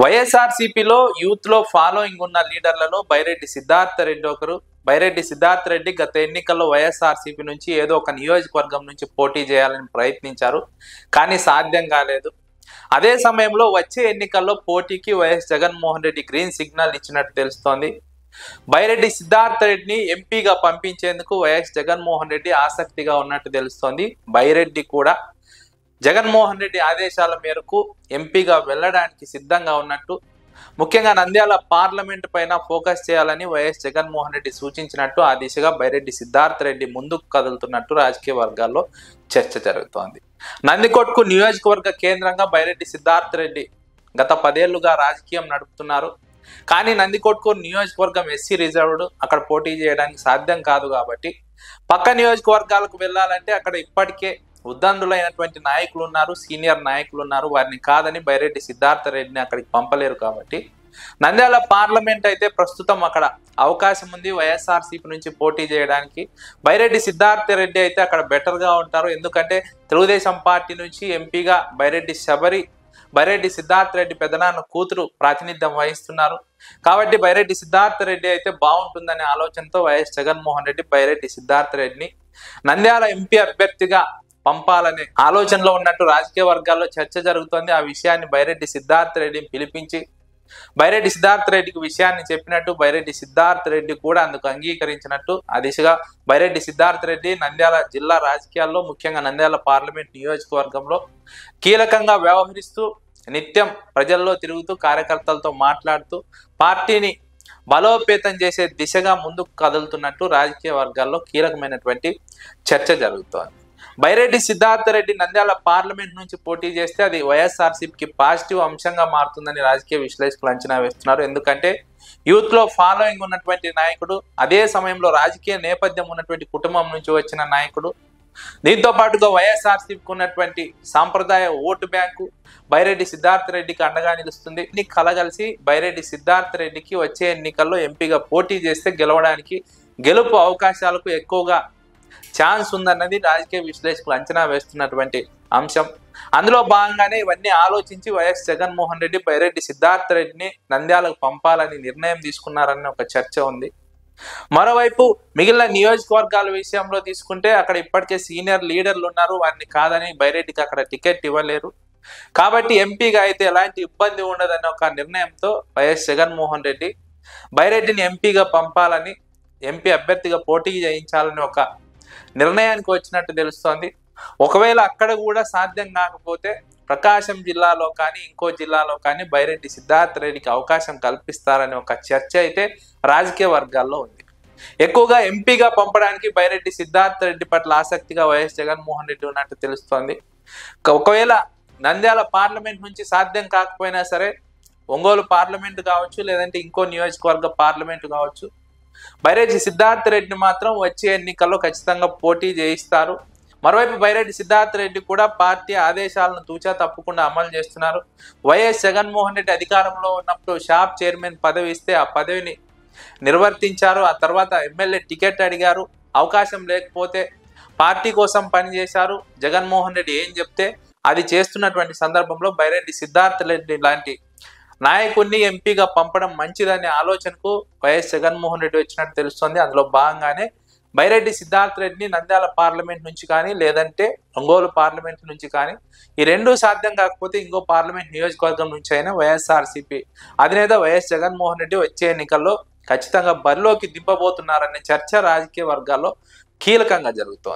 వైఎస్ఆర్సీపీలో యూత్ లో ఫాలోయింగ్ ఉన్న లీడర్లలో బైరెడ్డి సిద్ధార్థ రెడ్డి ఒకరు. బైరెడ్డి సిద్ధార్థ రెడ్డి గత ఎన్నికల్లో వైఎస్ఆర్సీపీ నుంచి ఏదో ఒక నియోజకవర్గం నుంచి పోటీ చేయాలని ప్రయత్నించారు, కానీ సాధ్యం కాలేదు. అదే సమయంలో వచ్చే ఎన్నికల్లో పోటీకి YS Jaganmohan Reddy green signal ఇచ్చినట్టు తెలుస్తోంది. బైరెడ్డి సిద్ధార్థ రెడ్డిని ఎంపీగా పంపించేందుకు వైఎస్ జగన్మోహన్ రెడ్డి ఆసక్తిగా ఉన్నట్టు తెలుస్తోంది. బైరెడ్డి కూడా జగన్మోహన్ రెడ్డి ఆదేశాల మేరకు ఎంపీగా వెళ్ళడానికి సిద్ధంగా ఉన్నట్టు, ముఖ్యంగా నంద్యాల పార్లమెంట్ పైన ఫోకస్ చేయాలని వైఎస్ జగన్మోహన్ రెడ్డి సూచించినట్టు, ఆ దిశగా బైరెడ్డి సిద్ధార్థ రెడ్డి ముందుకు కదులుతున్నట్టు రాజకీయ వర్గాల్లో చర్చ జరుగుతోంది. నందికొట్కు నియోజకవర్గ కేంద్రంగా బైరెడ్డి సిద్ధార్థ రెడ్డి గత 10 ఏళ్లుగా రాజకీయం నడుపుతున్నారు. కానీ నందికొట్కు నియోజకవర్గం ఎస్సీ రిజర్వ్డ్, అక్కడ పోటీ చేయడానికి సాధ్యం కాదు. కాబట్టి పక్క నియోజకవర్గాలకు వెళ్ళాలంటే అక్కడ ఇప్పటికే ఉద్దండులైనటువంటి నాయకులు ఉన్నారు, సీనియర్ నాయకులు ఉన్నారు. వారిని కాదని బైరెడ్డి సిద్ధార్థ రెడ్డిని అక్కడికి పంపలేరు. కాబట్టి నంద్యాల పార్లమెంట్ అయితే ప్రస్తుతం అక్కడ అవకాశం ఉంది వైఎస్ఆర్సీపీ నుంచి పోటీ చేయడానికి. బైరెడ్డి సిద్ధార్థ రెడ్డి అయితే అక్కడ బెటర్గా ఉంటారు, ఎందుకంటే తెలుగుదేశం పార్టీ నుంచి ఎంపీగా బైరెడ్డి సిద్ధార్థ రెడ్డి పెదనాన్న కూతురు ప్రాతినిధ్యం వహిస్తున్నారు. కాబట్టి బైరెడ్డి సిద్ధార్థ రెడ్డి అయితే బాగుంటుందనే ఆలోచనతో వైఎస్ జగన్మోహన్ రెడ్డి బైరెడ్డి సిద్ధార్థ రెడ్డిని నంద్యాల ఎంపీ అభ్యర్థిగా పంపాలనే ఆలోచనలో ఉన్నట్టు రాజకీయ వర్గాల్లో చర్చ జరుగుతోంది. ఆ విషయాన్ని బైరెడ్డి సిద్ధార్థ రెడ్డిని పిలిపించి బైరెడ్డి సిద్ధార్థ రెడ్డికి విషయాన్ని చెప్పినట్టు, బైరెడ్డి సిద్ధార్థ రెడ్డి కూడా అందుకు అంగీకరించినట్టు, ఆ దిశగా బైరెడ్డి సిద్ధార్థ రెడ్డి నంద్యాల జిల్లా రాజకీయాల్లో, ముఖ్యంగా నంద్యాల పార్లమెంట్ నియోజకవర్గంలో కీలకంగా వ్యవహరిస్తూ నిత్యం ప్రజల్లో తిరుగుతూ కార్యకర్తలతో మాట్లాడుతూ పార్టీని బలోపేతం చేసే దిశగా ముందుకు కదులుతున్నట్టు రాజకీయ వర్గాల్లో కీలకమైనటువంటి చర్చ జరుగుతోంది. బైరెడ్డి సిద్ధార్థ రెడ్డి నంద్యాల పార్లమెంట్ నుంచి పోటీ చేస్తే అది వైఎస్ఆర్సీపీకి పాజిటివ్ అంశంగా మారుతుందని రాజకీయ విశ్లేషకులు అంచనా వేస్తున్నారు. ఎందుకంటే యూత్ లో ఫాలోయింగ్ ఉన్నటువంటి నాయకుడు, అదే సమయంలో రాజకీయ నేపథ్యం ఉన్నటువంటి కుటుంబం నుంచి వచ్చిన నాయకుడు, దీంతో పాటుగా వైఎస్ఆర్సీపీకి ఉన్నటువంటి సాంప్రదాయ ఓటు బ్యాంకు బైరెడ్డి సిద్ధార్థ రెడ్డికి అండగా నిలుస్తుంది. కలగలిసి బైరెడ్డి సిద్ధార్థ రెడ్డికి వచ్చే ఎన్నికల్లో ఎంపీగా పోటీ చేస్తే గెలుపు అవకాశాలకు ఎక్కువగా ఛాన్స్ ఉందన్నది రాజకీయ విశ్లేషకులు అంచనా వేస్తున్నటువంటి అంశం. అందులో భాగంగానే ఇవన్నీ ఆలోచించి వైఎస్ జగన్మోహన్ రెడ్డి బైరెడ్డి సిద్ధార్థ రెడ్డిని నంద్యాలకు పంపాలని నిర్ణయం తీసుకున్నారని ఒక చర్చ ఉంది. మరోవైపు మిగిలిన నియోజకవర్గాల విషయంలో తీసుకుంటే అక్కడ ఇప్పటికే సీనియర్ లీడర్లు ఉన్నారు, వారిని కాదని బైరెడ్డికి అక్కడ టికెట్ ఇవ్వలేరు. కాబట్టి ఎంపీగా అయితే ఎలాంటి ఇబ్బంది ఉండదన్న ఒక నిర్ణయంతో వైఎస్ జగన్మోహన్ రెడ్డి బైరెడ్డిని ఎంపీగా పంపాలని, ఎంపీ అభ్యర్థిగా పోటీ చేయించాలని ఒక నిర్ణయానికి వచ్చినట్టు తెలుస్తోంది. ఒకవేళ అక్కడ కూడా సాధ్యం కాకపోతే ప్రకాశం జిల్లాలో కానీ ఇంకో జిల్లాలో కానీ బైరెడ్డి సిద్ధార్థ రెడ్డికి అవకాశం కల్పిస్తారని ఒక చర్చ అయితే రాజకీయ వర్గాల్లో ఉంది. ఎక్కువగా ఎంపీగా పంపడానికి బైరెడ్డి సిద్ధార్థ రెడ్డి పట్ల ఆసక్తిగా వైఎస్ జగన్మోహన్ రెడ్డి ఉన్నట్టు తెలుస్తోంది. ఒకవేళ నంద్యాల పార్లమెంట్ నుంచి సాధ్యం కాకపోయినా సరే ఒంగోలు పార్లమెంట్ కావచ్చు, లేదంటే ఇంకో నియోజకవర్గ పార్లమెంట్ కావచ్చు, బైరెడ్డి సిద్ధార్థ రెడ్డిని మాత్రం వచ్చే ఎన్నికల్లో ఖచ్చితంగా పోటీ చేయిస్తారు. మరోవైపు బైరెడ్డి సిద్ధార్థ రెడ్డి కూడా పార్టీ ఆదేశాలను తూచా తప్పకుండా అమలు చేస్తున్నారు. వైఎస్ జగన్మోహన్ రెడ్డి అధికారంలో ఉన్నప్పుడు షాప్ చైర్మన్ పదవి ఇస్తే ఆ పదవిని నిర్వర్తించారు. ఆ తర్వాత ఎమ్మెల్యే టికెట్ అడిగారు, అవకాశం లేకపోతే పార్టీ కోసం పనిచేశారు. జగన్మోహన్ రెడ్డి ఏం చెప్తే అది చేస్తున్నటువంటి సందర్భంలో బైరెడ్డి సిద్ధార్థ రెడ్డి లాంటి నాయకుడిని ఎంపీగా పంపడం మంచిదనే ఆలోచనకు వైఎస్ జగన్మోహన్ రెడ్డి వచ్చినట్టు తెలుస్తోంది. అందులో భాగంగానే బైరెడ్డి సిద్ధార్థ రెడ్డిని నంద్యాల పార్లమెంట్ నుంచి కానీ, లేదంటే ఒంగోలు పార్లమెంట్ నుంచి కానీ, ఈ రెండూ సాధ్యం కాకపోతే ఇంకో పార్లమెంట్ నియోజకవర్గం నుంచి అయినా వైఎస్ఆర్సీపీ అధినేత వైఎస్ జగన్మోహన్ రెడ్డి వచ్చే ఎన్నికల్లో ఖచ్చితంగా బరిలోకి దింపబోతున్నారనే చర్చ రాజకీయ వర్గాల్లో కీలకంగా జరుగుతోంది.